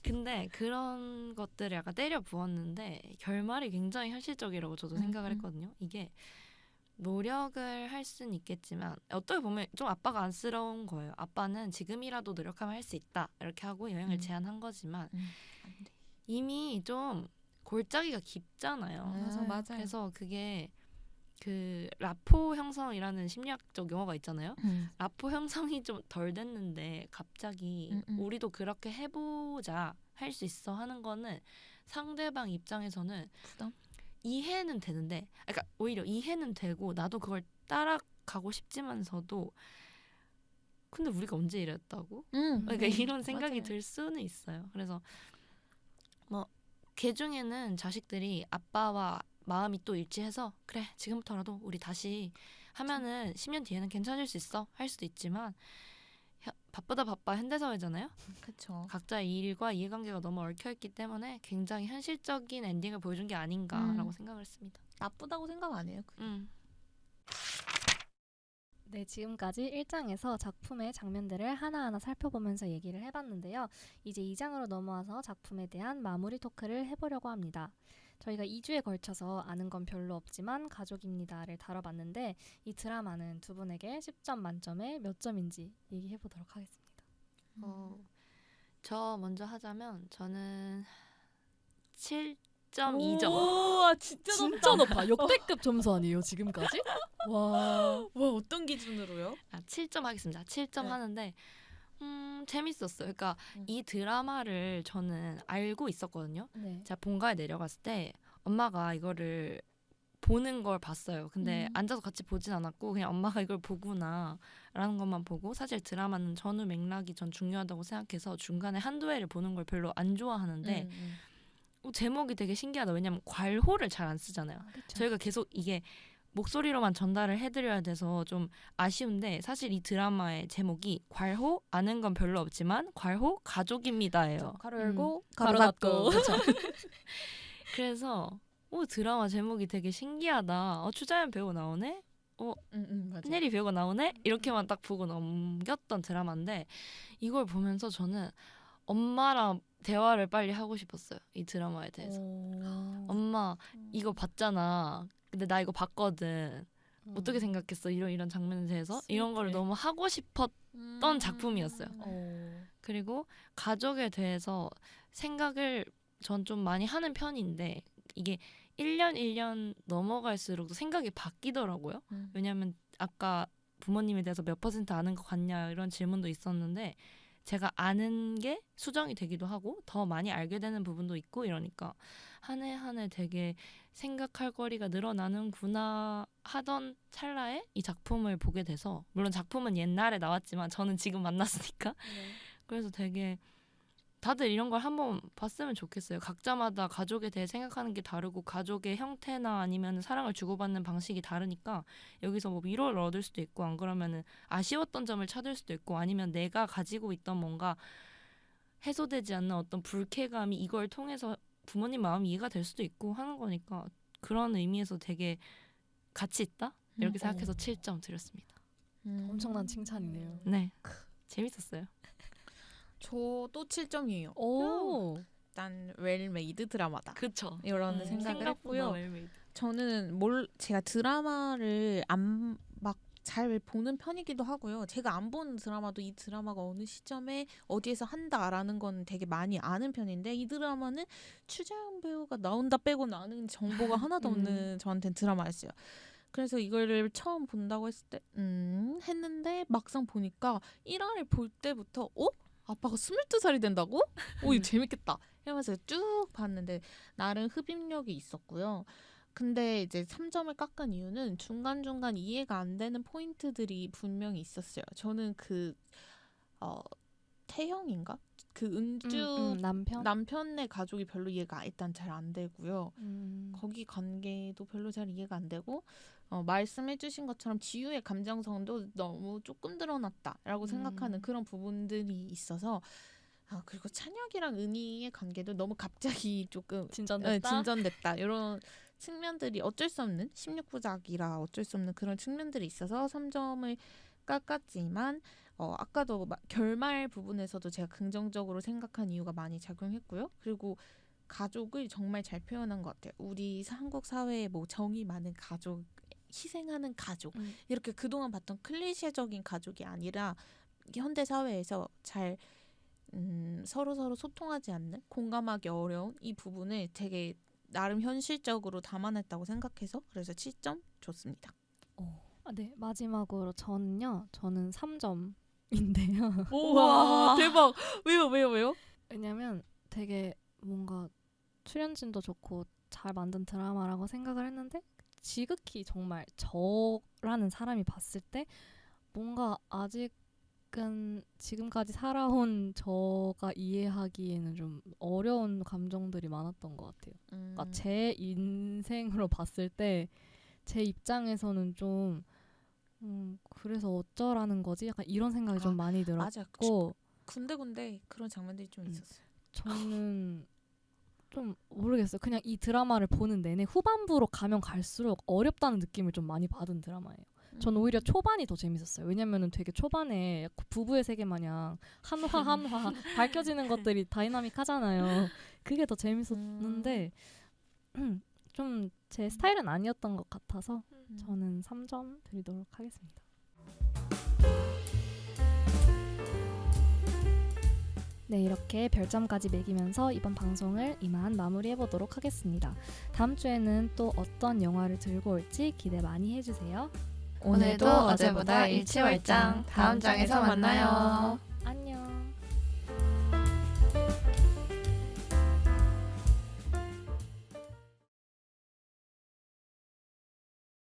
근데 그런 것들을 약간 때려 부었는데 결말이 굉장히 현실적이라고 저도 생각을 했거든요. 이게 노력을 할 수는 있겠지만 어떻게 보면 좀 아빠가 안쓰러운 거예요. 아빠는 지금이라도 노력하면 할 수 있다 이렇게 하고 여행을 제안한 거지만 이미 좀 골짜기가 깊잖아요. 맞아요. 그래서 그게 그 라포 형성이라는 심리학적 용어가 있잖아요. 라포 형성이 좀 덜 됐는데 갑자기 우리도 그렇게 해보자 할 수 있어 하는 거는 상대방 입장에서는 부담? 이해는 되는데 그러니까 오히려 이해는 되고 나도 그걸 따라가고 싶지만서도 근데 우리가 언제 이랬다고? 그러니까 이런 생각이 맞아요. 들 수는 있어요. 그래서 뭐 걔 중에는 자식들이 아빠와 마음이 또 일치해서 그래 지금부터라도 우리 다시 하면은 10년 뒤에는 괜찮을 수 있어 할 수도 있지만 바쁘다 바빠 현대사회잖아요. 그렇죠. 각자의 일과 이해관계가 너무 얽혀있기 때문에 굉장히 현실적인 엔딩을 보여준 게 아닌가라고 생각을 했습니다. 나쁘다고 생각 안 해요. 네, 지금까지 1장에서 작품의 장면들을 하나하나 살펴보면서 얘기를 해봤는데요. 이제 2장으로 넘어와서 작품에 대한 마무리 토크를 해보려고 합니다. 저희가 2주에 걸쳐서 아는 건 별로 없지만 가족입니다를 다뤄봤는데 이 드라마는 두 분에게 10점 만점에 몇 점인지 얘기해보도록 하겠습니다. 저 먼저 하자면 저는 7.2점. 와 진짜 높아. 역대급 점수 아니에요 지금까지? 와. 어떤 기준으로요? 7점 하겠습니다. 7점 네. 하는데 재밌었어요. 그러니까 이 드라마를 저는 알고 있었거든요. 네. 제가 본가에 내려갔을 때 엄마가 이거를 보는 걸 봤어요. 근데 음. 앉아서 같이 보진 않았고 그냥 엄마가 이걸 보구나 라는 것만 보고, 사실 드라마는 전후 맥락이 전 중요하다고 생각해서 중간에 한두 회를 보는 걸 별로 안 좋아하는데 제목이 되게 신기하다. 왜냐면 괄호를 잘 안 쓰잖아요. 저희가 계속 이게 목소리로만 전달을 해드려야 돼서 좀 아쉬운데, 사실 이 드라마의 제목이 괄호 아는 건 별로 없지만 괄호 가족입니다예요. 가로 열고 가로 가로 닫고. 닫고. 그래서 드라마 제목이 되게 신기하다. 추자연 배우 나오네? 맞아. 한예리 배우가 나오네? 이렇게만 딱 보고 넘겼던 드라마인데, 이걸 보면서 저는 엄마랑 대화를 빨리 하고 싶었어요. 이 드라마에 대해서. 엄마 이거 봤잖아. 근데 나 이거 봤거든. 어떻게 생각했어? 이런 장면에 대해서 이런 거를 너무 하고 싶었던 작품이었어요. 그리고 가족에 대해서 생각을 전 좀 많이 하는 편인데, 이게 1년 넘어갈수록 생각이 바뀌더라고요. 왜냐면 아까 부모님에 대해서 몇 % 아는 것 같냐 이런 질문도 있었는데, 제가 아는 게 수정이 되기도 하고 더 많이 알게 되는 부분도 있고 이러니까 한 해 한 해 되게 생각할 거리가 늘어나는구나 하던 찰나에 이 작품을 보게 돼서, 물론 작품은 옛날에 나왔지만 저는 지금 만났으니까 그래서 되게 다들 이런 걸 한번 봤으면 좋겠어요. 각자마다 가족에 대해 생각하는 게 다르고 가족의 형태나 아니면 사랑을 주고받는 방식이 다르니까 여기서 뭐 위로를 얻을 수도 있고, 안 그러면은 아쉬웠던 점을 찾을 수도 있고, 아니면 내가 가지고 있던 뭔가 해소되지 않는 어떤 불쾌감이 이걸 통해서 부모님 마음이 이해가 될 수도 있고 하는 거니까, 그런 의미에서 되게 가치 있다? 이렇게 생각해서 7점 드렸습니다. 엄청난 칭찬이네요. 네, 재밌었어요. 저도 7점이에요. 오. 일단 웰메이드 드라마다. 그쵸. 이런 생각을 했고요. 웰메이드. 저는 제가 드라마를 안 막 잘 보는 편이기도 하고요. 제가 안 보는 드라마도 이 드라마가 어느 시점에 어디에서 한다라는 건 되게 많이 아는 편인데, 이 드라마는 추자연 배우가 나온다 빼고는 아는 정보가 하나도 없는 저한테는 드라마였어요. 그래서 이거를 처음 본다고 했을 때 했는데 막상 보니까 1화를 볼 때부터 아빠가 22살이 된다고? 이거 재밌겠다 이러면서 쭉 봤는데 나름 흡입력이 있었고요. 근데 이제 3점을 깎은 이유는 중간중간 이해가 안 되는 포인트들이 분명히 있었어요. 저는 태형인가? 그 은주 남편의 가족이 별로 이해가 일단 잘 안 되고요. 거기 관계도 별로 잘 이해가 안 되고, 말씀해주신 것처럼 지유의 감정선도 너무 조금 드러났다라고 생각하는 그런 부분들이 있어서, 그리고 찬혁이랑 은희의 관계도 너무 갑자기 조금 진전됐다 이런 측면들이 어쩔 수 없는 16부작이라 어쩔 수 없는 그런 측면들이 있어서 3점을 깎았지만, 아까도 결말 부분에서도 제가 긍정적으로 생각한 이유가 많이 작용했고요. 그리고 가족을 정말 잘 표현한 것 같아요. 우리 한국 사회에 뭐 정이 많은 가족, 희생하는 가족, 이렇게 그동안 봤던 클리셰적인 가족이 아니라 현대 사회에서 잘 서로 소통하지 않는, 공감하기 어려운 이 부분을 되게 나름 현실적으로 담아냈다고 생각해서 그래서 7점 줬습니다. 네, 마지막으로 저는 3점인데요. 우와 대박. 왜요? 왜냐면 되게 뭔가 출연진도 좋고 잘 만든 드라마라고 생각을 했는데, 지극히 정말 저라는 사람이 봤을 때 뭔가 아직은 지금까지 살아온 저가 이해하기에는 좀 어려운 감정들이 많았던 것 같아요. 그러니까 제 인생으로 봤을 때 제 입장에서는 좀 그래서 어쩌라는 거지? 약간 이런 생각이 좀 많이 들었고, 맞아. 군데 그런 장면들이 좀 있었어요. 저는 좀 모르겠어요. 그냥 이 드라마를 보는 내내 후반부로 가면 갈수록 어렵다는 느낌을 좀 많이 받은 드라마예요. 저는 오히려 초반이 더 재밌었어요. 왜냐면은 되게 초반에 부부의 세계 마냥 한화 밝혀지는 것들이 다이나믹하잖아요. 그게 더 재밌었는데 좀 제 스타일은 아니었던 것 같아서 저는 3점 드리도록 하겠습니다. 네, 이렇게 별점까지 매기면서 이번 방송을 이만 마무리해보도록 하겠습니다. 다음 주에는 또 어떤 영화를 들고 올지 기대 많이 해주세요. 오늘도 어제보다 일치월장. 다음 장에서 만나요.